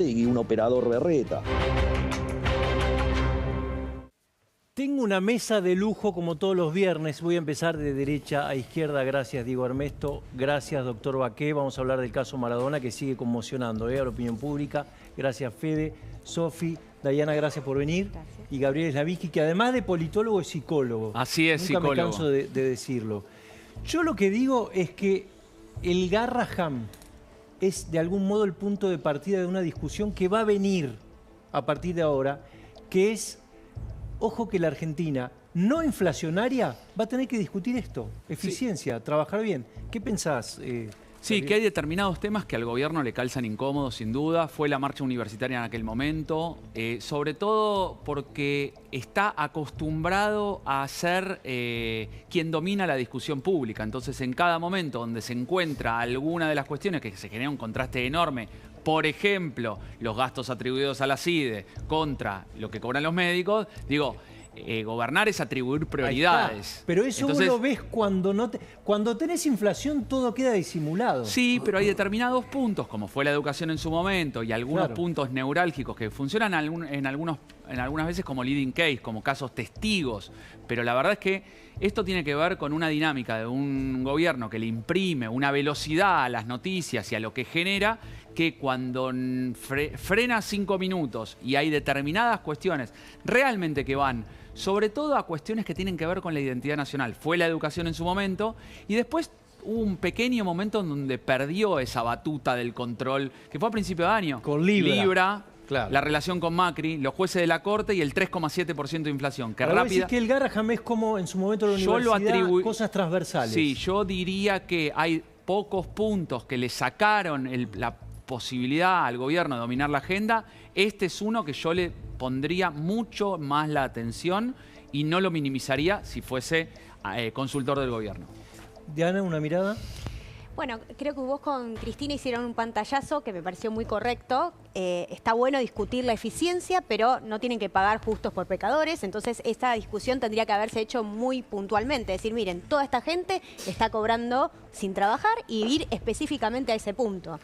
y un operador berreta. Tengo una mesa de lujo como todos los viernes. Voy a empezar de derecha a izquierda. Gracias, Diego Armesto. Gracias, doctor Baqué. Vamos a hablar del caso Maradona, que sigue conmocionando a la opinión pública. Gracias, Fede, Sofi, Dayana, gracias por venir. Gracias. Y Gabriel Slavinsky, que además de politólogo es psicólogo. Así es, Nunca psicólogo. me canso de decirlo. Yo lo que digo es que el Garraham es de algún modo el punto de partida de una discusión que va a venir a partir de ahora, que es, ojo que la Argentina no inflacionaria va a tener que discutir esto, eficiencia, sí. Trabajar bien. ¿Qué pensás? Sí, que hay determinados temas que al gobierno le calzan incómodos, sin duda. Fue la marcha universitaria en aquel momento, sobre todo porque está acostumbrado a ser quien domina la discusión pública. Entonces, en cada momento donde se encuentra alguna de las cuestiones que se genera un contraste enorme, por ejemplo, los gastos atribuidos a la CIDE contra lo que cobran los médicos, digo, gobernar es atribuir prioridades. Pero eso entonces, vos lo ves cuando tenés inflación, todo queda disimulado. Sí, pero hay determinados puntos, como fue la educación en su momento, y algunos puntos neurálgicos que funcionan en algunas veces como leading case, como casos testigos. Pero la verdad es que esto tiene que ver con una dinámica de un gobierno que le imprime una velocidad a las noticias y a lo que genera, que cuando frena 5 minutos y hay determinadas cuestiones realmente que van sobre todo a cuestiones que tienen que ver con la identidad nacional. Fue la educación en su momento y después hubo un pequeño momento en donde perdió esa batuta del control, que fue a principio de año. Con Libra. Claro. La relación con Macri, los jueces de la Corte y el 3,7% de inflación. Que rápida. Decís que el Garraham es como en su momento la universidad, cosas transversales. Sí, yo diría que hay pocos puntos que le sacaron la posibilidad al gobierno de dominar la agenda. Este es uno que yo le pondría mucho más la atención y no lo minimizaría si fuese consultor del gobierno. Diana, ¿una mirada? Bueno, creo que vos con Cristina hicieron un pantallazo que me pareció muy correcto. Está bueno discutir la eficiencia, pero no tienen que pagar justos por pecadores. Entonces, esta discusión tendría que haberse hecho muy puntualmente. Es decir, miren, toda esta gente está cobrando sin trabajar y ir específicamente a ese punto.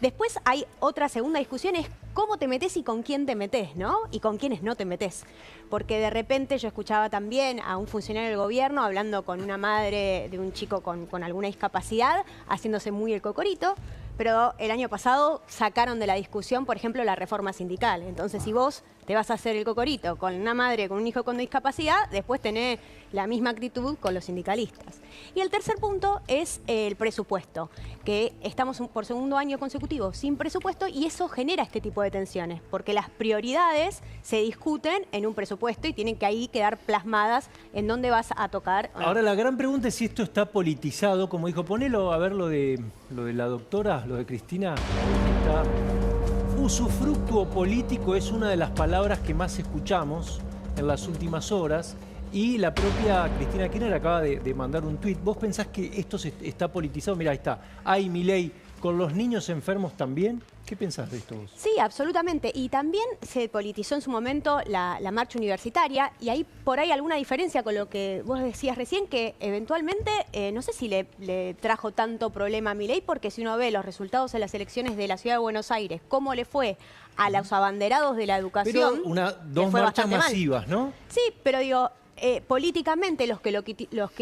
Después hay otra segunda discusión, es cómo te metés y con quién te metés, ¿no? Y con quiénes no te metés. Porque de repente yo escuchaba también a un funcionario del gobierno hablando con una madre de un chico con alguna discapacidad, haciéndose muy el cocorito, pero el año pasado sacaron de la discusión, por ejemplo, la reforma sindical. Entonces, si vos te vas a hacer el cocorito con una madre con un hijo con discapacidad, después tenés la misma actitud con los sindicalistas. Y el tercer punto es el presupuesto, que estamos por segundo año consecutivo sin presupuesto y eso genera este tipo de tensiones, porque las prioridades se discuten en un presupuesto y tienen que ahí quedar plasmadas en dónde vas a tocar. Ahora, la gran pregunta es si esto está politizado, como dijo, ponelo a ver lo de la doctora, lo de Cristina. Está... Usufructuo político es una de las palabras que más escuchamos en las últimas horas y la propia Cristina Kirchner acaba de mandar un tuit. ¿Vos pensás que esto está politizado? Mirá, ahí está. Ay, Milei, ¿con los niños enfermos también? ¿Qué pensás de esto vos? Sí, absolutamente. Y también se politizó en su momento la marcha universitaria y ahí por ahí alguna diferencia con lo que vos decías recién, que eventualmente no sé si le trajo tanto problema a Milei, porque si uno ve los resultados en las elecciones de la Ciudad de Buenos Aires, cómo le fue a los abanderados de la educación. Pero dos marchas masivas, ¿no? Sí, pero digo, políticamente, los que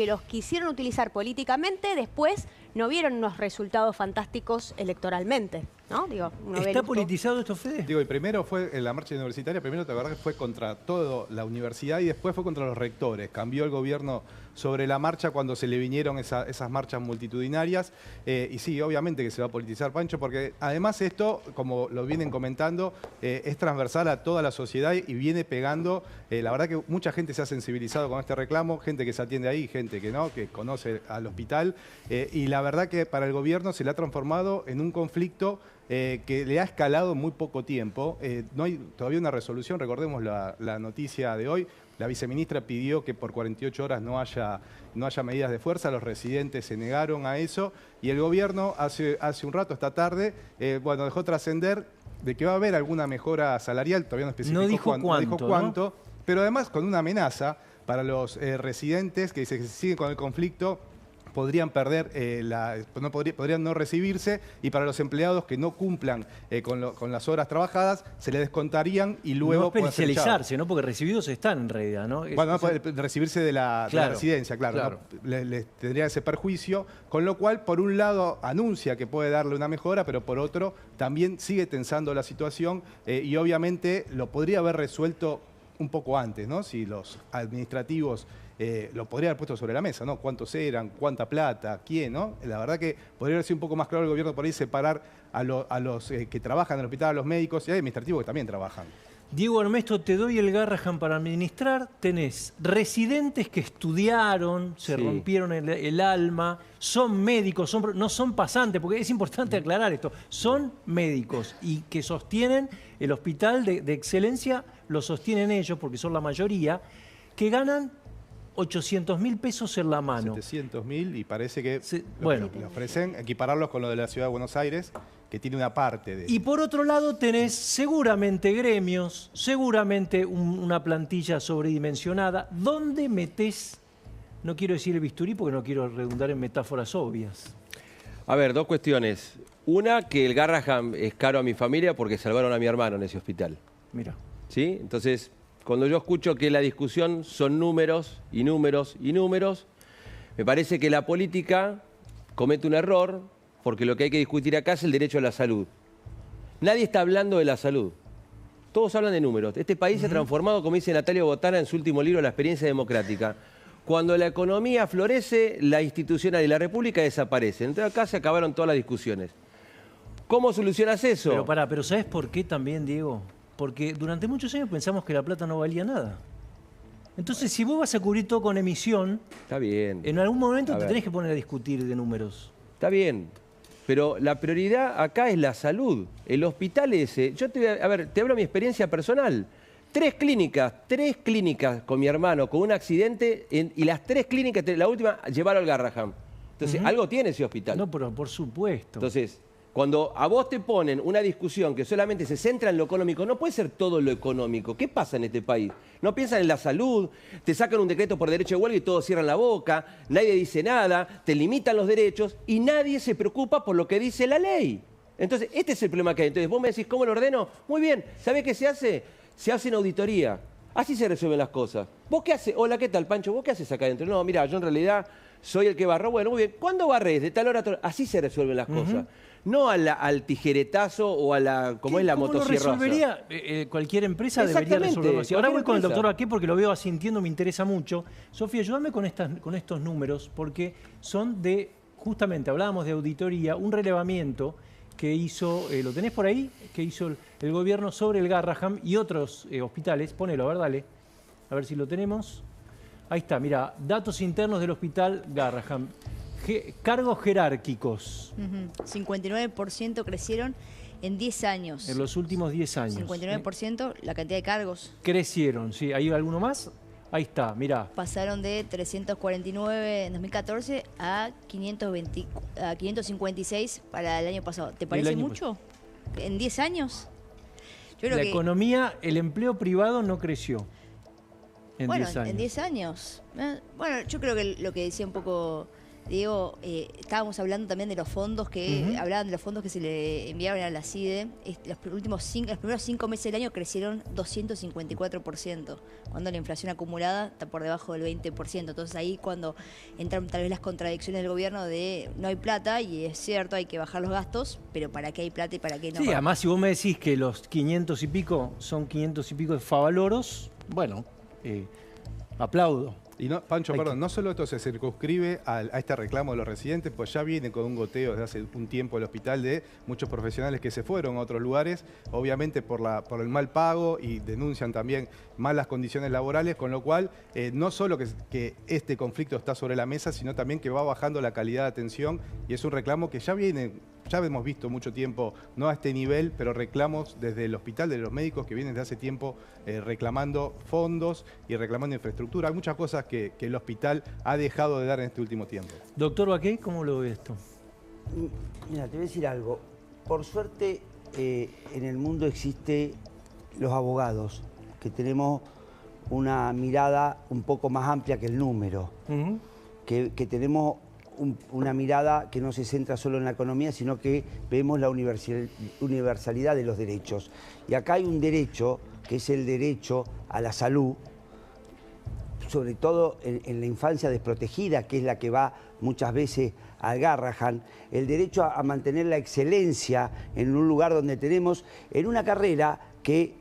los quisieron utilizar políticamente, después no vieron unos resultados fantásticos electoralmente, ¿no? Digo, ¿Está politizado esto, Fede? Digo, y primero fue en la marcha universitaria, primero te acordás que fue contra toda la universidad y después fue contra los rectores. Cambió el gobierno sobre la marcha cuando se le vinieron esas marchas multitudinarias. Y sí, obviamente que se va a politizar, Pancho, porque además esto, como lo vienen comentando, es transversal a toda la sociedad y viene pegando. La verdad que mucha gente se ha sensibilizado con este reclamo, gente que se atiende ahí, gente que no, que conoce al hospital. Y la verdad que para el gobierno se le ha transformado en un conflicto que le ha escalado en muy poco tiempo. No hay todavía una resolución, recordemos la noticia de hoy. La viceministra pidió que por 48 horas no haya medidas de fuerza, los residentes se negaron a eso y el gobierno hace un rato, esta tarde, bueno, dejó trascender de que va a haber alguna mejora salarial, todavía no especificó no dijo cuánto, ¿no? Pero además con una amenaza para los residentes que se siguen con el conflicto, podrían perder, podrían no recibirse, y para los empleados que no cumplan con las horas trabajadas, se les descontarían y luego... No especializarse, ¿no? Porque recibidos están en realidad, ¿no? Bueno, no puede recibirse de la residencia, claro. ¿No? Les tendría ese perjuicio, con lo cual, por un lado, anuncia que puede darle una mejora, pero por otro, también sigue tensando la situación y obviamente lo podría haber resuelto un poco antes, ¿no? Si los administrativos lo podría haber puesto sobre la mesa, ¿no? ¿Cuántos eran? ¿Cuánta plata? ¿Quién? ¿No? La verdad que podría haber sido un poco más claro el gobierno por ahí separar a los que trabajan en el hospital, a los médicos y hay administrativos que también trabajan. Diego Ernesto, te doy el Garrahan para administrar. Tenés residentes que estudiaron, se rompieron el alma, son médicos, no son pasantes, porque es importante aclarar esto. Son médicos y que sostienen el hospital de excelencia, lo sostienen ellos, porque son la mayoría, que ganan 800.000 pesos en la mano. 700.000 y parece que le ofrecen equipararlos con lo de la Ciudad de Buenos Aires, que tiene una parte de... Y por otro lado tenés seguramente gremios, seguramente una plantilla sobredimensionada. ¿Dónde metés, no quiero decir el bisturí porque no quiero redundar en metáforas obvias? A ver, dos cuestiones. Una, que el Garrahan es caro a mi familia porque salvaron a mi hermano en ese hospital. Mira. ¿Sí? Entonces, cuando yo escucho que la discusión son números y números y números, me parece que la política comete un error, porque lo que hay que discutir acá es el derecho a la salud. Nadie está hablando de la salud. Todos hablan de números. Este país se ha transformado, como dice Natalia Botana en su último libro, La experiencia democrática. Cuando la economía florece, la institucional y la república desaparecen. Entonces acá se acabaron todas las discusiones. ¿Cómo solucionas eso? Pero ¿sabes por qué también, Diego? Porque durante muchos años pensamos que la plata no valía nada. Entonces, si vos vas a cubrir todo con emisión, está bien. En algún momento te tenés que poner a discutir de números. Está bien, pero la prioridad acá es la salud. El hospital ese, yo te hablo de mi experiencia personal. 3 clínicas con mi hermano, con un accidente, y las 3 clínicas, la última, llevaron al Garrahan. Entonces, algo tiene ese hospital. No, pero por supuesto. Entonces, cuando a vos te ponen una discusión que solamente se centra en lo económico, no puede ser todo lo económico. ¿Qué pasa en este país? No piensan en la salud, te sacan un decreto por derecho de huelga y todos cierran la boca, nadie dice nada, te limitan los derechos y nadie se preocupa por lo que dice la ley. Entonces, este es el problema que hay. Entonces, vos me decís, ¿cómo lo ordeno? Muy bien, ¿sabés qué se hace? Se hace una auditoría. Así se resuelven las cosas. ¿Vos qué haces? Hola, ¿qué tal, Pancho? ¿Vos qué haces acá adentro? No, mira, yo en realidad soy el que barro. Bueno, muy bien. ¿Cuándo barres? De tal hora a tal hora. Así se resuelven las cosas. No al tijeretazo o a la, como es la motosierra. ¿Cómo lo resolvería cualquier empresa? Debería resolverlo así. Ahora voy con el doctor Baqué porque lo veo asintiendo, me interesa mucho. Sofía, ayúdame con estos números porque son de, justamente hablábamos de auditoría, un relevamiento que hizo, ¿lo tenés por ahí? Que hizo el gobierno sobre el Garrahan y otros hospitales. Ponelo, a ver, dale. A ver si lo tenemos. Ahí está, mira, datos internos del hospital Garrahan. Cargos jerárquicos. 59% crecieron en 10 años. En los últimos 10 años. 59% la cantidad de cargos. Crecieron, sí. ¿Hay alguno más? Ahí está, mirá. Pasaron de 349 en 2014 a 556 para el año pasado. ¿Te parece mucho? ¿En 10 años? Yo creo la economía, el empleo privado no creció en 10 años. En 10 años. Bueno, yo creo que lo que decía un poco Diego, estábamos hablando también de los fondos que hablaban de los fondos que se le enviaron a la CIDE. Los primeros 5 meses del año crecieron 254%, cuando la inflación acumulada está por debajo del 20%. Entonces ahí cuando entran tal vez las contradicciones del gobierno de no hay plata, y es cierto, hay que bajar los gastos, pero ¿para qué hay plata y para qué no? Sí, además si vos me decís que los 500 y pico son 500 y pico de favaloros, bueno, aplaudo. Y no, Pancho, perdón, no solo esto se circunscribe a este reclamo de los residentes, pues ya viene con un goteo desde hace un tiempo el hospital de muchos profesionales que se fueron a otros lugares, obviamente por el mal pago, y denuncian también malas condiciones laborales, con lo cual no solo que este conflicto está sobre la mesa, sino también que va bajando la calidad de atención, y es un reclamo que ya viene. Ya hemos visto mucho tiempo, no a este nivel, pero reclamos desde el hospital, de los médicos que vienen desde hace tiempo reclamando fondos y reclamando infraestructura. Hay muchas cosas que el hospital ha dejado de dar en este último tiempo. Doctor Baqué, ¿cómo lo ve esto? Mira, te voy a decir algo. Por suerte, en el mundo existen los abogados, que tenemos una mirada un poco más amplia que el número, que tenemos una mirada que no se centra solo en la economía, sino que vemos la universalidad de los derechos. Y acá hay un derecho, que es el derecho a la salud, sobre todo en la infancia desprotegida, que es la que va muchas veces al Garrahan, el derecho a mantener la excelencia en un lugar donde tenemos, en una carrera que,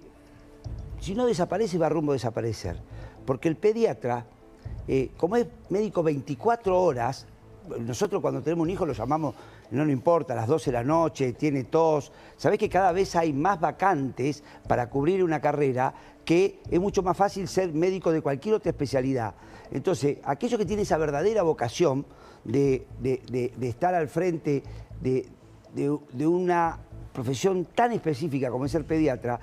si no desaparece, va rumbo a desaparecer. Porque el pediatra, como es médico 24 horas, nosotros cuando tenemos un hijo lo llamamos, no nos importa, a las 12 de la noche, tiene tos. Sabés que cada vez hay más vacantes para cubrir una carrera, que es mucho más fácil ser médico de cualquier otra especialidad. Entonces, aquellos que tienen esa verdadera vocación de estar al frente de una profesión tan específica como es ser pediatra,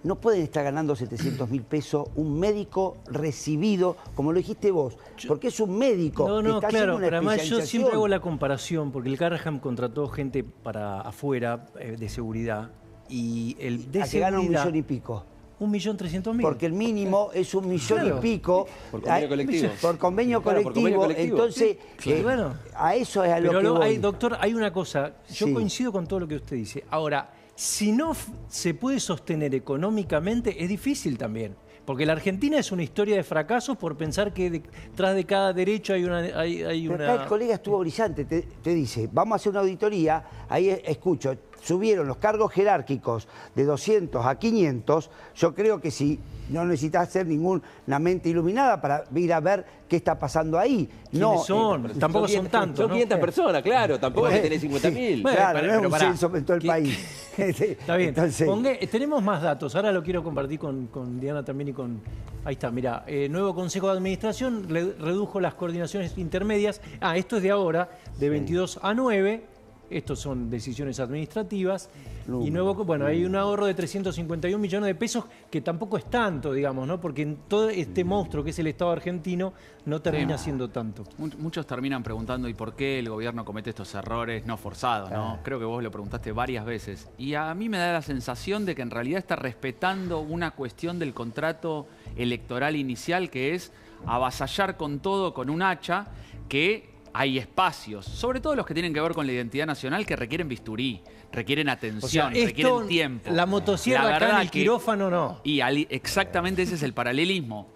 no pueden estar ganando 700.000 pesos un médico recibido, como lo dijiste vos, porque es un médico que está haciendo una pero además yo siempre hago especialización. la comparación, porque el Garrahan contrató gente para afuera de seguridad, y el de A que gana seguridad... 1,000,000 y pico. 1.300.000. Porque el mínimo es 1,000,000 y pico. Por convenio colectivo. Por convenio Claro, por colectivo. convenio colectivo. Entonces, Bueno. a eso es a lo que Pero voy. doctor, hay una cosa, yo Sí. coincido con todo lo que usted dice. Ahora, si no se puede sostener económicamente, es difícil también. Porque la Argentina es una historia de fracasos por pensar que detrás de cada derecho hay una... Pero acá el colega estuvo brillante, te dice, vamos a hacer una auditoría, ahí escucho, subieron los cargos jerárquicos de 200 a 500, yo creo que si no necesitas ser ninguna mente iluminada para ir a ver qué está pasando ahí. ¿Quiénes son? Tampoco son tantos, Son ¿no? 500 personas, claro, tampoco es que tenés 50.000. Bueno, Claro, no es pero un pará. censo en todo el país. Está bien. Entonces, Tenemos más datos. Ahora lo quiero compartir con Diana también y con... Ahí está, mira. Nuevo Consejo de Administración redujo las coordinaciones intermedias. Esto es de ahora, de 22 a 9. Estos son decisiones administrativas. Y nuevo, bueno, hay un ahorro de 351 millones de pesos, que tampoco es tanto, digamos, ¿no? Porque en todo este monstruo que es el Estado argentino no termina siendo tanto. Muchos terminan preguntando ¿y por qué el gobierno comete estos errores no forzados? ¿No? Creo que vos lo preguntaste varias veces. Y a mí me da la sensación de que en realidad está respetando una cuestión del contrato electoral inicial, que es avasallar con todo, con un hacha, que hay espacios, sobre todo los que tienen que ver con la identidad nacional, que requieren bisturí, requieren atención, requieren tiempo. La motosierra acá en el quirófano no. Y exactamente ese es el paralelismo.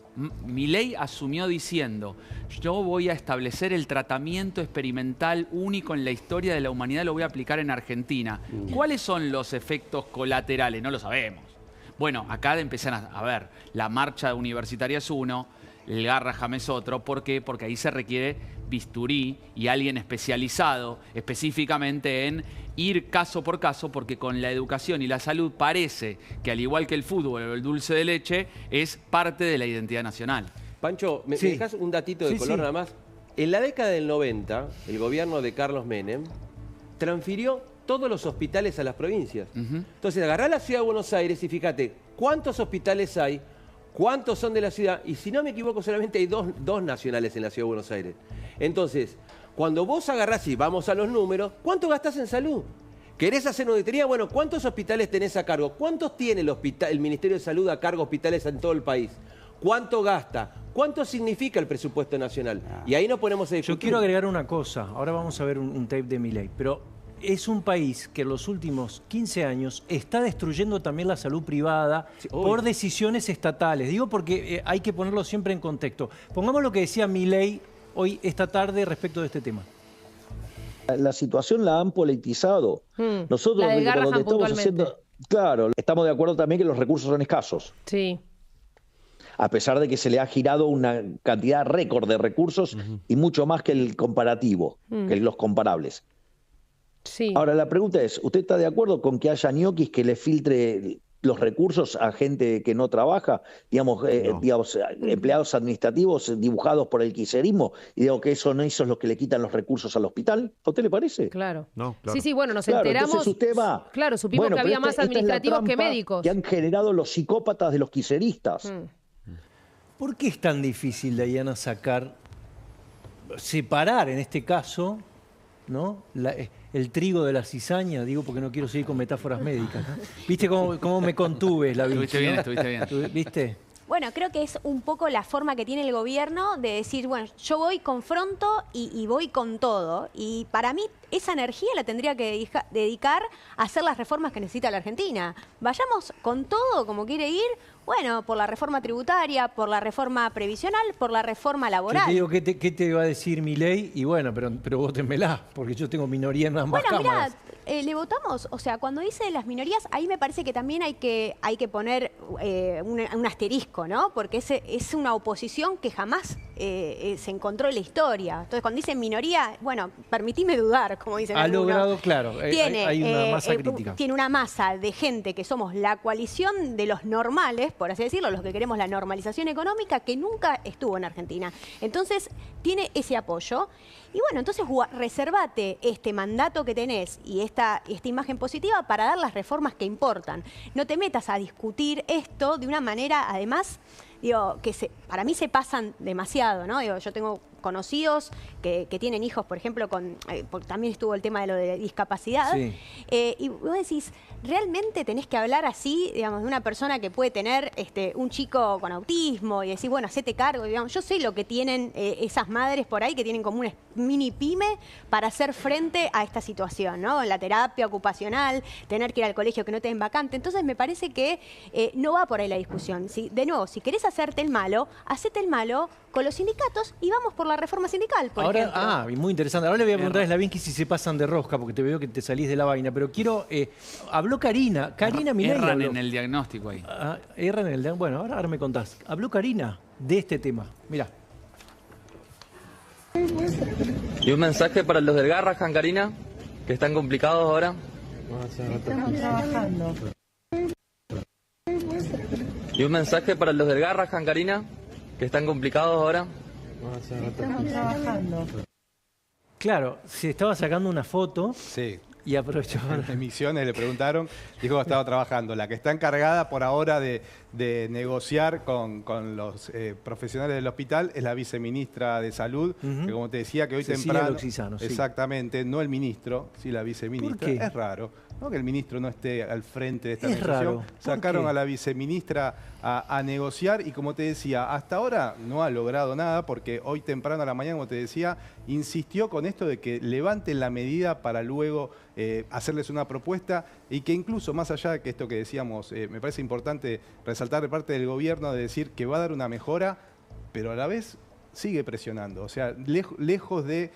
Milei asumió diciendo, yo voy a establecer el tratamiento experimental único en la historia de la humanidad, lo voy a aplicar en Argentina. ¿Cuáles son los efectos colaterales? No lo sabemos. Bueno, acá empiezan a ver, la marcha universitaria es uno, el Garrahan es otro. ¿Por qué? Porque ahí se requiere bisturí y alguien especializado específicamente en ir caso por caso, porque con la educación y la salud parece que, al igual que el fútbol o el dulce de leche, es parte de la identidad nacional. Pancho, ¿me dejás un datito de color nada más? En la década del 90, el gobierno de Carlos Menem transfirió todos los hospitales a las provincias. Entonces, agarrá la ciudad de Buenos Aires y fíjate cuántos hospitales hay, cuántos son de la ciudad, y si no me equivoco, solamente hay dos nacionales en la ciudad de Buenos Aires. Entonces, cuando vos agarrás y vamos a los números, ¿cuánto gastás en salud? ¿Querés hacer una auditoría? Bueno, ¿cuántos hospitales tenés a cargo? ¿Cuántos tiene el Ministerio de Salud a cargo hospitales en todo el país? ¿Cuánto gasta? ¿Cuánto significa el presupuesto nacional? Y ahí nos ponemos a discutir. Yo quiero agregar una cosa. Ahora vamos a ver un tape de Milei. Pero es un país que en los últimos 15 años está destruyendo también la salud privada por decisiones estatales. Digo porque hay que ponerlo siempre en contexto. Pongamos lo que decía Milei hoy, esta tarde, respecto de este tema. La situación la han politizado. Nosotros, La del cuando Garrahan estamos haciendo... Claro, estamos de acuerdo también que los recursos son escasos. Sí. A pesar de que se le ha girado una cantidad récord de recursos y mucho más que el comparativo, que los comparables. Sí. Ahora, la pregunta es, ¿usted está de acuerdo con que haya ñoquis que le filtre los recursos a gente que no trabaja? Digamos, empleados administrativos dibujados por el kirchnerismo, y digo que eso no es lo que le quitan los recursos al hospital. ¿A usted le parece? Claro. No, claro. Sí, sí, bueno, nos Claro, enteramos. entonces usted va. Claro, supimos que pero había más esta es la administrativos que trampa médicos. que han generado los psicópatas de los kirchneristas. ¿Por qué es tan difícil, Diana, separar en este caso, ¿no? El trigo de la cizaña? Digo porque no quiero seguir con metáforas médicas, ¿no? ¿Viste cómo me contuve la bici? Estuviste bien. ¿Viste? Bueno, creo que es un poco la forma que tiene el gobierno de decir, bueno, yo voy, confronto y voy con todo. Y para mí esa energía la tendría que dedicar a hacer las reformas que necesita la Argentina. Vayamos con todo como quiere ir, bueno, por la reforma tributaria, por la reforma previsional, por la reforma laboral. Yo te digo, ¿qué te va a decir Milei? Y bueno, pero vótenmela, porque yo tengo minoría en ambas cámaras. Mirá, le votamos, o sea, cuando dice las minorías, ahí me parece que también hay que poner un asterisco, ¿no? Porque es una oposición que jamás se encontró en la historia. Entonces, cuando dicen minoría, bueno, permitime dudar, como dicen algunos. Ha logrado, claro, hay una masa crítica. Tiene una masa de gente que somos la coalición de los normales, por así decirlo, los que queremos la normalización económica, que nunca estuvo en Argentina. Entonces, tiene ese apoyo. Y bueno, entonces reservate este mandato que tenés y esta imagen positiva para dar las reformas que importan. No te metas a discutir esto de una manera, además, digo, para mí se pasan demasiado, ¿no? Digo, yo tengo conocidos que tienen hijos, por ejemplo, porque también estuvo el tema de lo de discapacidad. Sí. Y vos decís, ¿realmente tenés que hablar así, digamos, de una persona que puede tener un chico con autismo y decir, bueno, hacete cargo? Digamos, yo sé lo que tienen esas madres por ahí que tienen como una mini pyme para hacer frente a esta situación, ¿no? En la terapia ocupacional, tener que ir al colegio que no te den vacante. Entonces me parece que no va por ahí la discusión. De nuevo, si querés hacete el malo con los sindicatos y vamos por la reforma sindical, por ejemplo. Muy interesante. Ahora le voy a preguntar a Slavinsky si se pasan de rosca, porque te veo que te salís de la vaina, pero quiero... habló Karina Milei. Erran en el diagnóstico ahí. Erran en el diagnóstico. Bueno, ahora me contás. Habló Karina de este tema. Mirá. Y un mensaje para los del Garrahan, Karina, que están complicados ahora. Estamos trabajando. Y un mensaje para los del Garrahan, Karina, que están complicados ahora. Estamos trabajando. Claro, se estaba sacando una foto. Sí. Y aprovechó. En Misiones le preguntaron, dijo que estaba trabajando. La que está encargada por ahora de negociar con los profesionales del hospital es la viceministra de Salud, que como te decía, que hoy Cecilia temprano... Loxisano, sí. Exactamente, no el ministro, sí la viceministra. ¿Por qué? Es raro, ¿no? Que el ministro no esté al frente de esta Es negociación. raro. Sacaron a la viceministra a negociar y como te decía, hasta ahora no ha logrado nada porque hoy temprano a la mañana, como te decía, insistió con esto de que levanten la medida para luego hacerles una propuesta y que incluso más allá de que esto que decíamos, me parece importante resaltar de parte del gobierno de decir que va a dar una mejora, pero a la vez sigue presionando. O sea, lejos de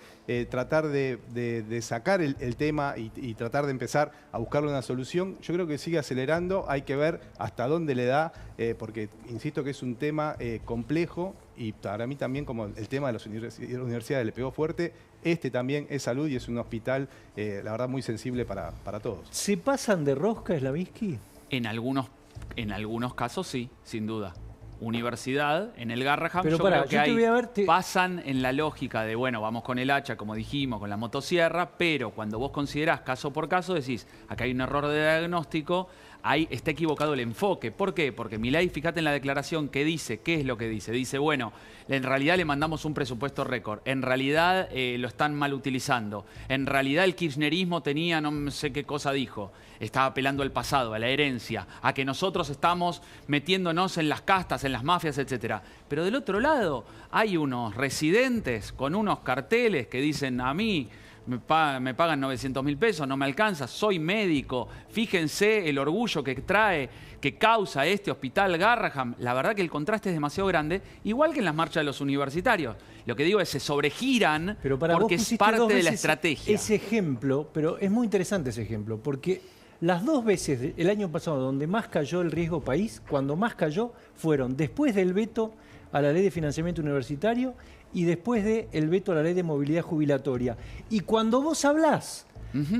tratar de sacar el tema y tratar de empezar a buscarle una solución, yo creo que sigue acelerando. Hay que ver hasta dónde le da, porque insisto que es un tema complejo y para mí también como el tema de las universidades le pegó fuerte. Este también es salud y es un hospital, la verdad, muy sensible para todos. ¿Se pasan de rosca, Slavinsky? En algunos casos sí, sin duda. Universidad, en el Garrahan, pero yo pará, creo que pasan en la lógica de, bueno, vamos con el hacha, como dijimos, con la motosierra, pero cuando vos considerás caso por caso, decís, acá hay un error de diagnóstico, ahí está equivocado el enfoque. ¿Por qué? Porque Milei, fíjate en la declaración que dice, ¿qué es lo que dice? Dice, bueno, en realidad le mandamos un presupuesto récord, en realidad lo están mal utilizando, en realidad el kirchnerismo tenía, no sé qué cosa dijo, estaba apelando al pasado, a la herencia, a que nosotros estamos metiéndonos en las castas, en las mafias, etc. Pero del otro lado hay unos residentes con unos carteles que dicen, a mí me pagan 900.000 pesos, no me alcanza, soy médico, fíjense el orgullo que causa este hospital Garrahan. La verdad que el contraste es demasiado grande, igual que en las marchas de los universitarios. Lo que digo es se sobregiran porque es parte de la estrategia. Ese ejemplo, pero es muy interesante ese ejemplo, porque las dos veces el año pasado donde más cayó el riesgo país, cuando más cayó, fueron después del veto a la ley de financiamiento universitario y después del veto a la ley de movilidad jubilatoria. Y cuando vos hablás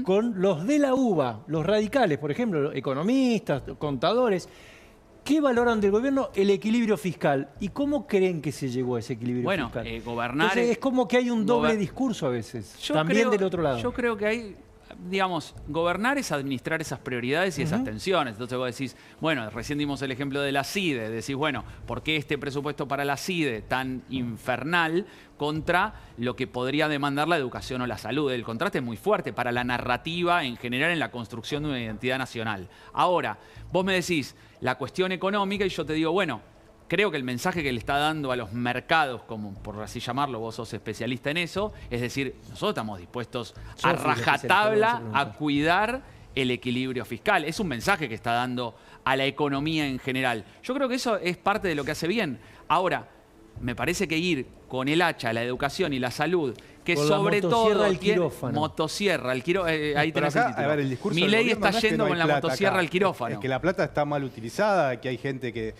con los de la UBA, los radicales, por ejemplo, economistas, contadores, ¿qué valoran del gobierno? El equilibrio fiscal. ¿Y cómo creen que se llegó a ese equilibrio fiscal? Bueno, gobernar... Entonces, es como que hay un doble discurso a veces, también del otro lado. Yo creo que hay... Digamos, gobernar es administrar esas prioridades y esas tensiones. Entonces vos decís, bueno, recién dimos el ejemplo de la CIDE, decís, bueno, ¿por qué este presupuesto para la CIDE tan infernal contra lo que podría demandar la educación o la salud? El contraste es muy fuerte para la narrativa en general en la construcción de una identidad nacional. Ahora, vos me decís la cuestión económica y yo te digo, bueno, creo que el mensaje que le está dando a los mercados, como por así llamarlo, vos sos especialista en eso, es decir, nosotros estamos dispuestos a rajatabla a cuidar el equilibrio fiscal. Es un mensaje que está dando a la economía en general. Yo creo que eso es parte de lo que hace bien. Ahora, me parece que ir con el hacha, la educación y la salud, que con sobre todo al quirófano. Motosierra, el ahí tenés acá, el título. a ver, el discurso del Milei gobierno está no es que yendo no hay con la plata motosierra acá. al quirófano. Es que la plata está mal utilizada, que hay gente que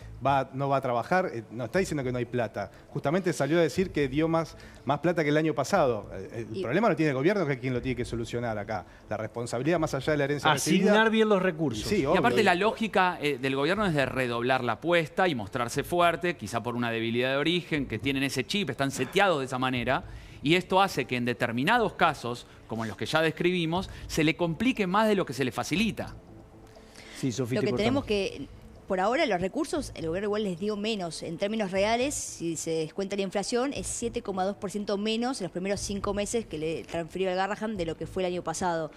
no va a trabajar. No está diciendo que no hay plata. Justamente salió a decir que dio más plata que el año pasado. El problema lo tiene el gobierno, que es quien lo tiene que solucionar acá. La responsabilidad más allá de la herencia recibida. Asignar bien los recursos. Sí, y obvio. aparte la lógica del gobierno es de redoblar la apuesta y mostrarse fuerte, quizá por una debilidad de origen, que tienen ese chip, están seteados de esa manera. Y esto hace que en determinados casos, como en los que ya describimos, se le complique más de lo que se le facilita. Sí, Sofía, lo que tenemos que, por ahora, los recursos, el gobierno igual les dio menos. En términos reales, si se descuenta la inflación, es 7,2% menos en los primeros 5 meses que le transfirió al Garrahan de lo que fue el año pasado.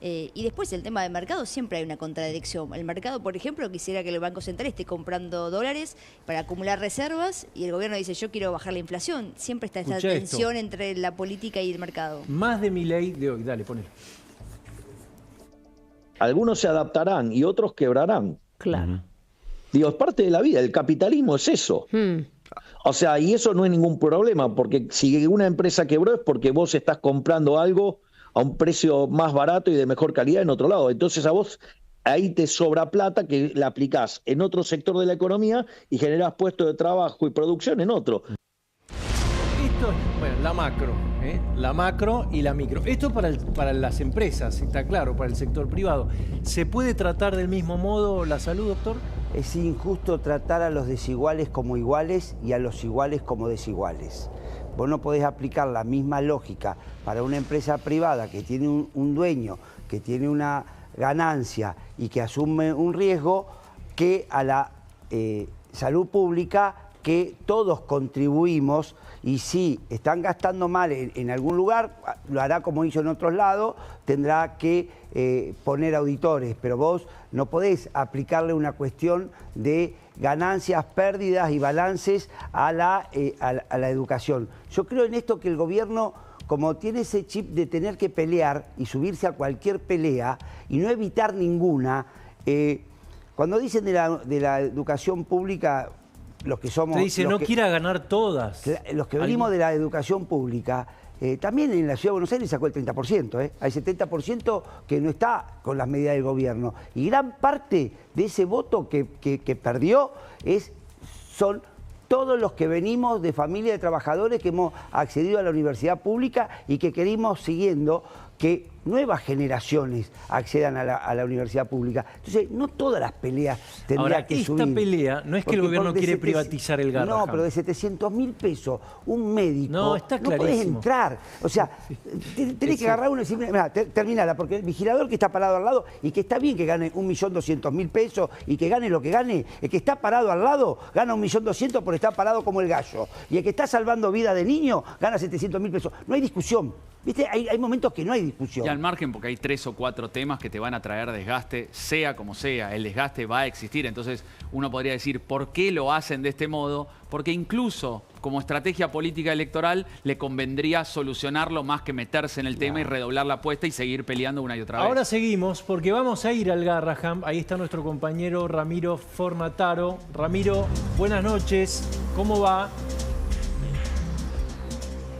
Y después el tema del mercado, siempre hay una contradicción. El mercado, por ejemplo, quisiera que el Banco Central esté comprando dólares para acumular reservas y el gobierno dice, yo quiero bajar la inflación. Siempre está esa tensión entre la política y el mercado. Más de Milei de hoy, dale, ponelo. Algunos se adaptarán y otros quebrarán. Claro. Digo, es parte de la vida, el capitalismo es eso. O sea, y eso no es ningún problema, porque si una empresa quebró es porque vos estás comprando algo a un precio más barato y de mejor calidad en otro lado. Entonces a vos ahí te sobra plata que la aplicás en otro sector de la economía y generás puestos de trabajo y producción en otro. Esto es, bueno, la macro y la micro. Esto para las empresas, está claro, para el sector privado. ¿Se puede tratar del mismo modo la salud, doctor? Es injusto tratar a los desiguales como iguales y a los iguales como desiguales. Vos no podés aplicar la misma lógica para una empresa privada que tiene un dueño, que tiene una ganancia y que asume un riesgo, que a la salud pública, que todos contribuimos, y si están gastando mal en algún lugar, lo hará como hizo en otros lados, tendrá que poner auditores, pero vos no podés aplicarle una cuestión de ganancias, pérdidas y balances a la educación. Yo creo en esto que el gobierno, como tiene ese chip de tener que pelear y subirse a cualquier pelea y no evitar ninguna, cuando dicen de la educación pública, los que somos... Te dice, no quiera ganar todas. Los que venimos de la educación pública, también en la Ciudad de Buenos Aires sacó el 30%, hay 70% que no está con las medidas del gobierno. Y gran parte de ese voto que perdió son todos los que venimos de familia de trabajadores que hemos accedido a la universidad pública y que queremos siguiendo que nuevas generaciones accedan a la universidad pública. Entonces, no todas las peleas tendría que subir. Esta pelea no es que el gobierno quiere privatizar el Garrahan. No, pero de 700.000 pesos, un médico, no está clarísimo. No podés entrar. O sea, tenés que agarrar uno y decir, mira, terminala, porque el vigilador que está parado al lado, y que está bien que gane 1.200.000 pesos y que gane lo que gane, el que está parado al lado gana 1.200.000 por estar parado como el gallo. Y el que está salvando vida de niño gana 700.000 pesos. No hay discusión. ¿Viste? Hay momentos que no hay discusión. Y al margen, porque hay 3 o 4 temas que te van a traer desgaste, sea como sea, el desgaste va a existir. Entonces, uno podría decir, ¿por qué lo hacen de este modo? Porque incluso como estrategia política electoral le convendría solucionarlo más que meterse en el tema y redoblar la apuesta y seguir peleando una y otra vez. Ahora seguimos, porque vamos a ir al Garrahan. Ahí está nuestro compañero Ramiro Fornataro. Ramiro, buenas noches. ¿Cómo va?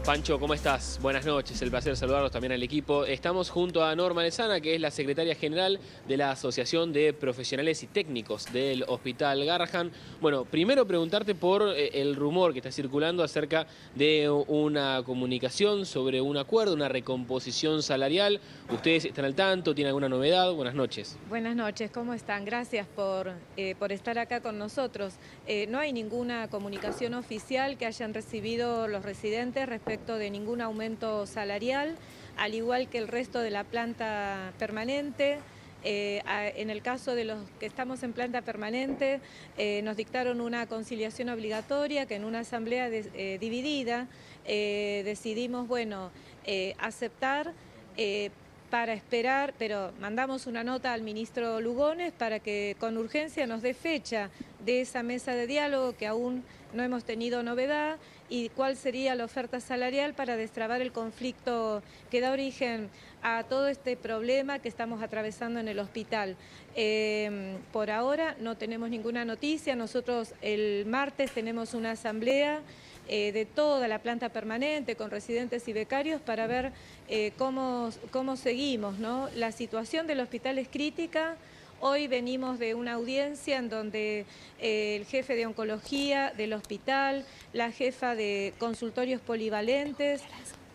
Pancho, ¿cómo estás? Buenas noches, el placer saludarlos también al equipo. Estamos junto a Norma Lezana, que es la secretaria general de la Asociación de Profesionales y Técnicos del Hospital Garrahan. Bueno, primero preguntarte por el rumor que está circulando acerca de una comunicación sobre un acuerdo, una recomposición salarial. ¿Ustedes están al tanto? ¿Tienen alguna novedad? Buenas noches. Buenas noches, ¿cómo están? Gracias por estar acá con nosotros. No hay ninguna comunicación oficial que hayan recibido los residentes respecto de ningún aumento salarial, al igual que el resto de la planta permanente. En el caso de los que estamos en planta permanente, nos dictaron una conciliación obligatoria que en una asamblea decidimos, bueno, aceptar para esperar, pero mandamos una nota al ministro Lugones para que con urgencia nos dé fecha de esa mesa de diálogo que aún no hemos tenido novedad y cuál sería la oferta salarial para destrabar el conflicto que da origen a todo este problema que estamos atravesando en el hospital. Por ahora no tenemos ninguna noticia. Nosotros el martes tenemos una asamblea de toda la planta permanente con residentes y becarios para ver cómo seguimos, ¿no? La situación del hospital es crítica. Hoy venimos de una audiencia en donde el jefe de oncología del hospital, la jefa de consultorios polivalentes,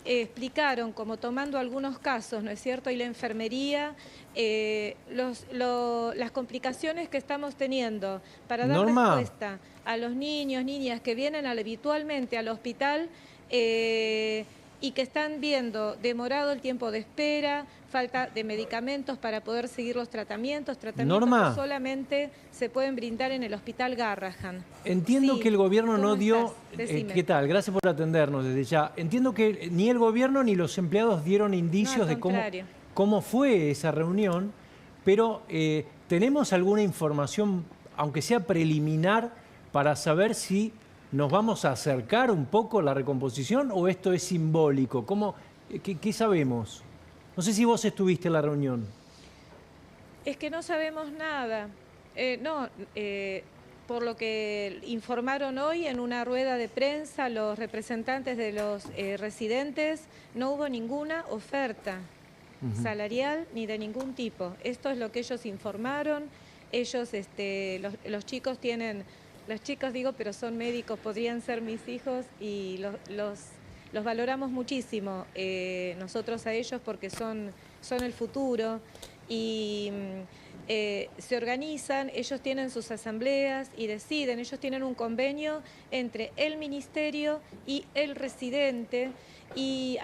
explicaron, como tomando algunos casos, ¿no es cierto?, y la enfermería, las complicaciones que estamos teniendo para dar respuesta a los niños, niñas que vienen habitualmente al hospital y que están viendo demorado el tiempo de espera, falta de medicamentos para poder seguir los tratamientos que solamente se pueden brindar en el Hospital Garrahan. Entiendo que el gobierno no dio... Decime. ¿Qué tal? Gracias por atendernos desde ya. Entiendo que ni el gobierno ni los empleados dieron indicios de cómo fue esa reunión, pero ¿tenemos alguna información, aunque sea preliminar, para saber si nos vamos a acercar un poco a la recomposición o esto es simbólico? ¿Qué sabemos? No sé si vos estuviste en la reunión. Es que no sabemos nada. Por lo que informaron hoy en una rueda de prensa los representantes de los residentes, no hubo ninguna oferta salarial ni de ningún tipo. Esto es lo que ellos informaron. Ellos, los chicos tienen... Los chicos digo, pero son médicos, podrían ser mis hijos y los valoramos muchísimo nosotros a ellos porque son el futuro y se organizan, ellos tienen sus asambleas y deciden, ellos tienen un convenio entre el ministerio y el residente y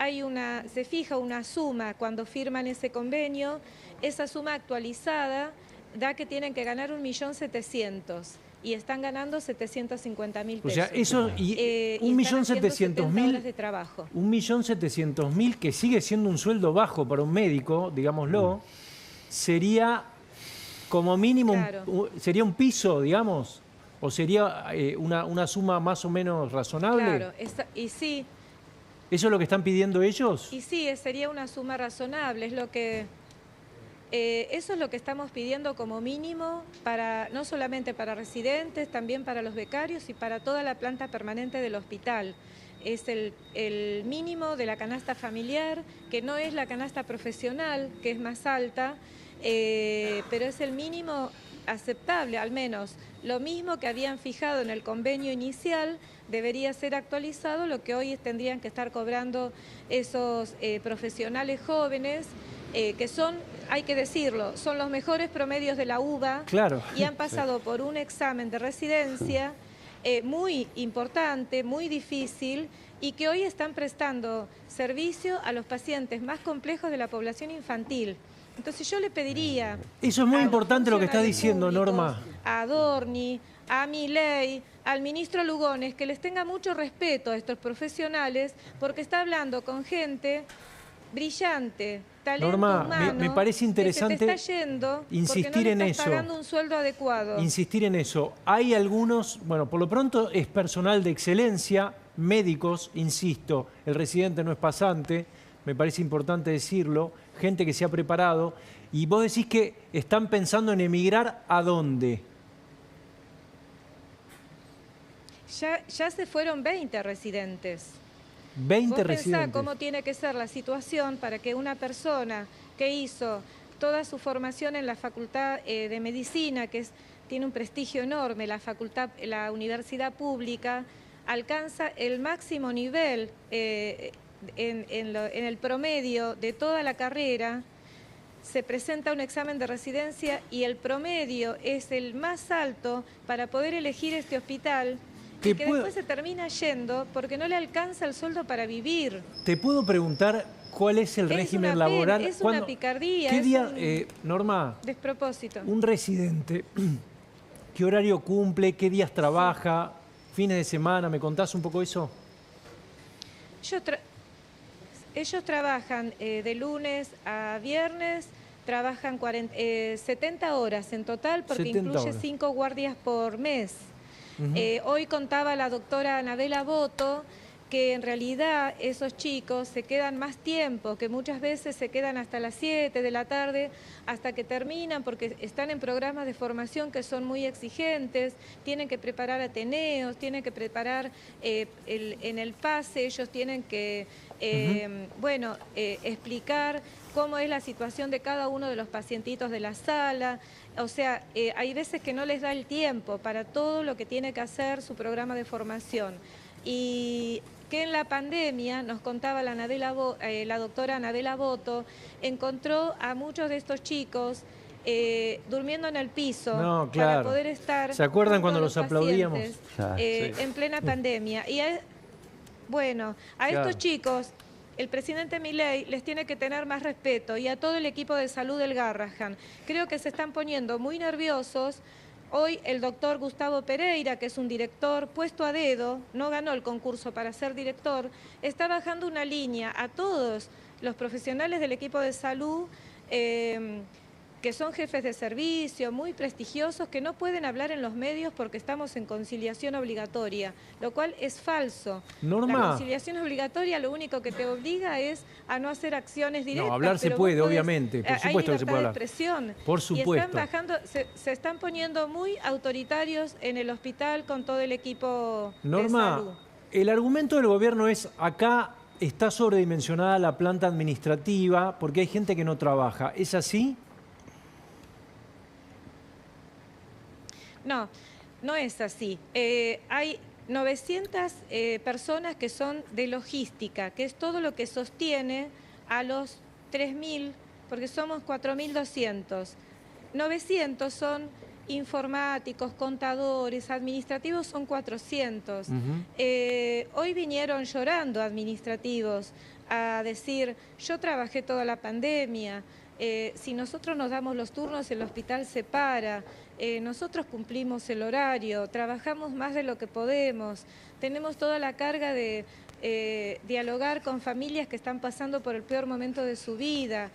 se fija una suma cuando firman ese convenio, esa suma actualizada da que tienen que ganar 1.700.000. Y están ganando 750.000 pesos. O sea, eso y 1.700.000 de trabajo. 1.700.000, que sigue siendo un sueldo bajo para un médico, digámoslo, sería como mínimo, sería un piso, digamos, o sería una suma más o menos razonable. Claro, y sí. ¿Eso es lo que están pidiendo ellos? Y sí, sería una suma razonable, es lo que... eso es lo que estamos pidiendo como mínimo, no solamente para residentes, también para los becarios y para toda la planta permanente del hospital. Es el mínimo de la canasta familiar, que no es la canasta profesional, que es más alta, pero es el mínimo aceptable, al menos. Lo mismo que habían fijado en el convenio inicial, debería ser actualizado, lo que hoy tendrían que estar cobrando esos profesionales jóvenes, que son, hay que decirlo, son los mejores promedios de la UBA y han pasado por un examen de residencia muy importante, muy difícil y que hoy están prestando servicio a los pacientes más complejos de la población infantil. Entonces yo le pediría... Eso es muy importante lo que está diciendo, Norma. A Adorni, a Milei, al ministro Lugones, que les tenga mucho respeto a estos profesionales, porque está hablando con gente brillante, talento humano, me parece interesante que se te está yendo insistir en eso. Pagando un sueldo adecuado. Insistir en eso. Hay algunos, bueno, por lo pronto es personal de excelencia, médicos, insisto, el residente no es pasante, me parece importante decirlo, gente que se ha preparado, y vos decís que están pensando en emigrar ¿a dónde? Ya se fueron 20 residentes. 20 ¿Vos residentes. pensá cómo tiene que ser la situación para que una persona que hizo toda su formación en la Facultad de Medicina, tiene un prestigio enorme, la universidad pública, alcanza el máximo nivel en el promedio de toda la carrera, se presenta un examen de residencia y el promedio es el más alto para poder elegir este hospital, y que después se termina yendo porque no le alcanza el sueldo para vivir. ¿Te puedo preguntar cuál es el régimen laboral? Es una picardía, ¿Qué día, un Norma? despropósito. Un residente, ¿qué horario cumple? ¿Qué días trabaja? ¿Fines de semana? ¿Me contás un poco eso? ellos trabajan de lunes a viernes, trabajan 70 horas en total porque incluye 5 guardias por mes. Hoy contaba la doctora Anabela Boto que en realidad esos chicos se quedan más tiempo, que muchas veces se quedan hasta las 7 de la tarde, hasta que terminan, porque están en programas de formación que son muy exigentes, tienen que preparar ateneos, tienen que preparar en el pase, ellos tienen que, explicar cómo es la situación de cada uno de los pacientitos de la sala. O sea, hay veces que no les da el tiempo para todo lo que tiene que hacer su programa de formación. Y que en la pandemia, nos contaba la doctora Anabela Boto, encontró a muchos de estos chicos durmiendo en el piso para poder estar... ¿Se acuerdan cuando los aplaudíamos? En plena pandemia. Y a estos chicos, el presidente Milei les tiene que tener más respeto, y a todo el equipo de salud del Garrahan. Creo que se están poniendo muy nerviosos. Hoy el doctor Gustavo Pereira, que es un director puesto a dedo, no ganó el concurso para ser director, está bajando una línea a todos los profesionales del equipo de salud, que son jefes de servicio, muy prestigiosos, que no pueden hablar en los medios porque estamos en conciliación obligatoria, lo cual es falso. Norma. La conciliación obligatoria lo único que te obliga es a no hacer acciones directas. No, hablar se puede, obviamente, por supuesto que se puede hablar. Hay libertad de expresión. Por supuesto. Y están bajando, se están poniendo muy autoritarios en el hospital con todo el equipo de salud. Norma, el argumento del gobierno es: acá está sobredimensionada la planta administrativa porque hay gente que no trabaja. ¿Es así? No, no es así. Hay 900 personas que son de logística, que es todo lo que sostiene a los 3.000, porque somos 4.200. 900 son informáticos, contadores, administrativos son 400. Hoy vinieron llorando administrativos a decir: yo trabajé toda la pandemia, si nosotros nos damos los turnos el hospital se para, nosotros cumplimos el horario, trabajamos más de lo que podemos, tenemos toda la carga de dialogar con familias que están pasando por el peor momento de su vida.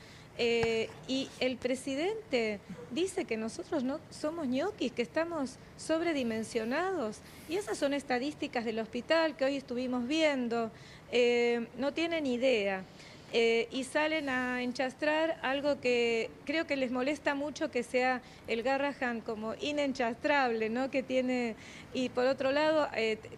Y el presidente dice que nosotros no somos ñoquis, que estamos sobredimensionados. Y esas son estadísticas del hospital que hoy estuvimos viendo. No tienen idea. Y salen a enchastrar algo que creo que les molesta mucho, que sea el Garrahan como inenchastrable, ¿no? Que tiene, y por otro lado,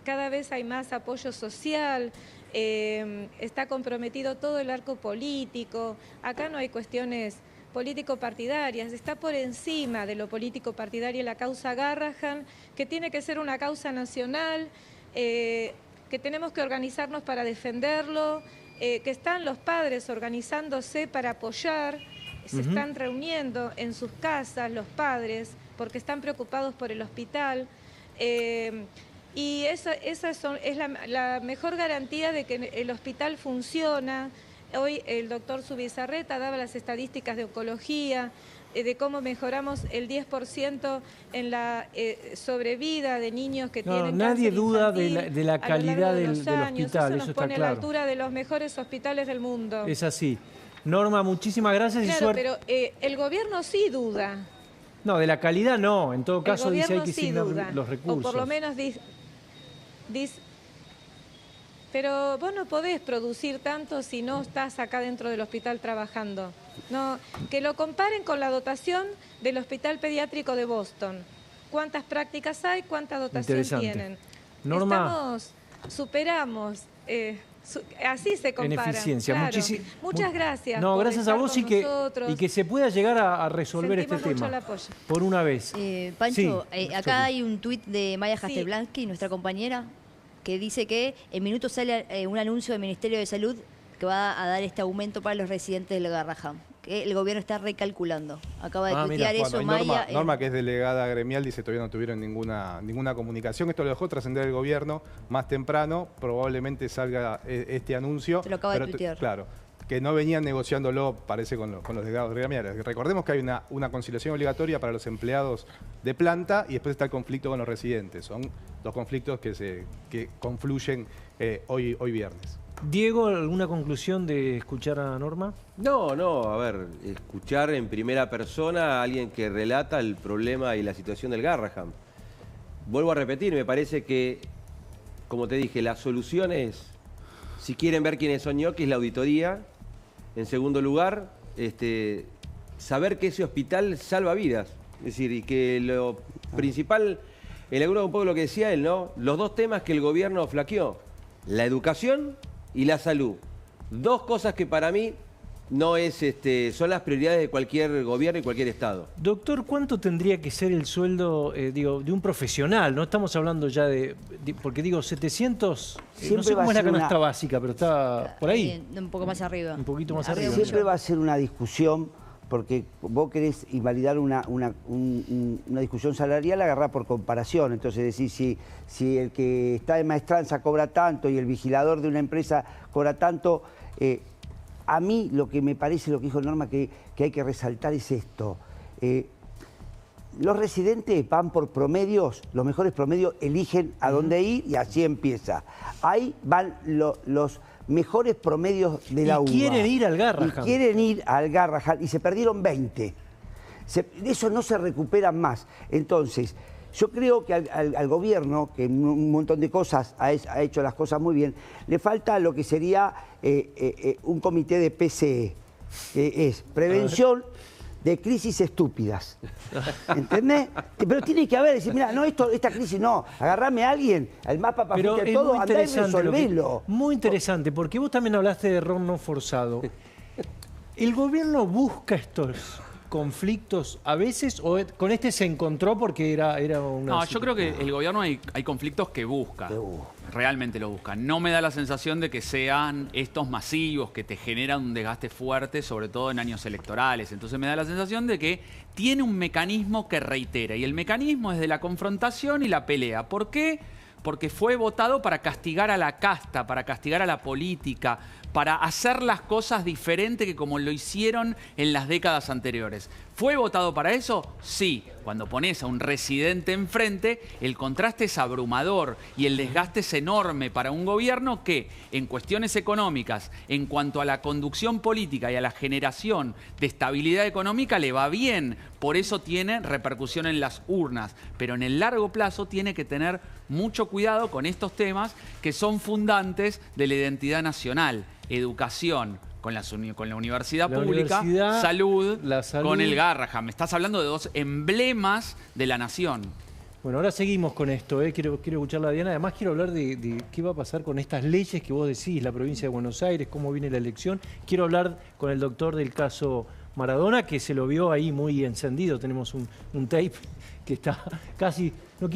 cada vez hay más apoyo social, está comprometido todo el arco político. Acá no hay cuestiones político-partidarias, está por encima de lo político-partidario la causa Garrahan, que tiene que ser una causa nacional, que tenemos que organizarnos para defenderlo, que están los padres organizándose para apoyar, se están reuniendo en sus casas los padres porque están preocupados por el hospital. Y esa es la mejor garantía de que el hospital funciona. Hoy el doctor Zubizarreta daba las estadísticas de oncología, de cómo mejoramos el 10% en la sobrevida de niños que tienen nadie cáncer duda infantil de la calidad del hospital, eso nos está pone claro. a la altura de los mejores hospitales del mundo. Es así. Norma, muchísimas gracias y suerte. Pero el gobierno sí duda. No, de la calidad no. En todo caso dice hay que sí asignar los recursos. O por lo menos dice... Pero vos no podés producir tanto si no estás acá dentro del hospital trabajando. No, que lo comparen con la dotación del Hospital Pediátrico de Boston. ¿Cuántas prácticas hay? ¿Cuánta dotación tienen? Norma, superamos, así se compara. En eficiencia. Claro. Muchas gracias. No, por gracias a vos y que se pueda llegar a resolver Sentimos este mucho tema. el apoyo. Por una vez. Pancho, Sí, acá hay un tuit de Maya Jastelblansky, nuestra compañera, que dice que en minutos sale un anuncio del Ministerio de Salud que va a dar este aumento para los residentes del Garrahan, que el gobierno está recalculando. Acaba de tuitear eso Maya. Norma, que es delegada gremial, dice que todavía no tuvieron ninguna comunicación. Esto lo dejó trascender el gobierno más temprano. Probablemente salga este anuncio. Se lo acaba de tuitear. Claro, que no venían negociándolo, parece, con los delegados gremiales. Recordemos que hay una conciliación obligatoria para los empleados de planta y después está el conflicto con los residentes. Son dos conflictos que confluyen hoy viernes. Diego, ¿alguna conclusión de escuchar a Norma? No, a ver, escuchar en primera persona a alguien que relata el problema y la situación del Garrahan. Vuelvo a repetir, me parece que, como te dije, la solución es, si quieren ver quiénes son ñoquis, la auditoría. En segundo lugar, saber que ese hospital salva vidas. Es decir, y que lo principal, en alguno un poco lo que decía él, ¿no? Los dos temas que el gobierno flaqueó, la educación y la salud. Dos cosas que para mí no es, son las prioridades de cualquier gobierno y cualquier Estado. Doctor, ¿cuánto tendría que ser el sueldo de un profesional? No estamos hablando ya porque digo, 700, no sé cómo es la canasta básica, pero está por ahí. Un poco más arriba. Un poquito más arriba. Siempre va a ser una discusión, porque vos querés invalidar una discusión salarial, agarrá por comparación. Entonces decís, si el que está de maestranza cobra tanto y el vigilador de una empresa cobra tanto... A mí lo que me parece, lo que dijo Norma, que hay que resaltar es esto. Los residentes van por promedios, los mejores promedios eligen a dónde ir y así empieza. Ahí van los mejores promedios de la UBA. Y quieren ir al Garrahan. Y quieren ir al Garrahan y se perdieron 20. De eso no se recuperan más. Entonces, yo creo que al gobierno, que en un montón de cosas ha hecho las cosas muy bien, le falta lo que sería un comité de PCE, que es prevención de crisis estúpidas. ¿Entendés? Pero tiene que haber, decir, mira, no, esta crisis no, agarrame a alguien, al mapa para de todo, andá y resolvelo. Muy interesante, porque vos también hablaste de error no forzado. ¿El gobierno busca estos conflictos a veces o con se encontró porque era una... No, yo creo que el gobierno hay conflictos que busca. Realmente lo busca. No me da la sensación de que sean estos masivos que te generan un desgaste fuerte, sobre todo en años electorales. Entonces me da la sensación de que tiene un mecanismo que reitera. Y el mecanismo es de la confrontación y la pelea. ¿Por qué? Porque fue votado para castigar a la casta, para castigar a la política, para hacer las cosas diferente que como lo hicieron en las décadas anteriores. ¿Fue votado para eso? Sí. Cuando pones a un residente enfrente, el contraste es abrumador y el desgaste es enorme para un gobierno que, en cuestiones económicas, en cuanto a la conducción política y a la generación de estabilidad económica, le va bien. Por eso tiene repercusión en las urnas. Pero en el largo plazo tiene que tener mucho cuidado con estos temas que son fundantes de la identidad nacional. Educación, con la universidad pública, salud, con el Garrahan. Me estás hablando de dos emblemas de la nación. Bueno, ahora seguimos con esto. Quiero escucharla a Diana. Además quiero hablar de qué va a pasar con estas leyes que vos decís, la provincia de Buenos Aires, cómo viene la elección. Quiero hablar con el doctor del caso Maradona, que se lo vio ahí muy encendido. Tenemos un tape que está casi...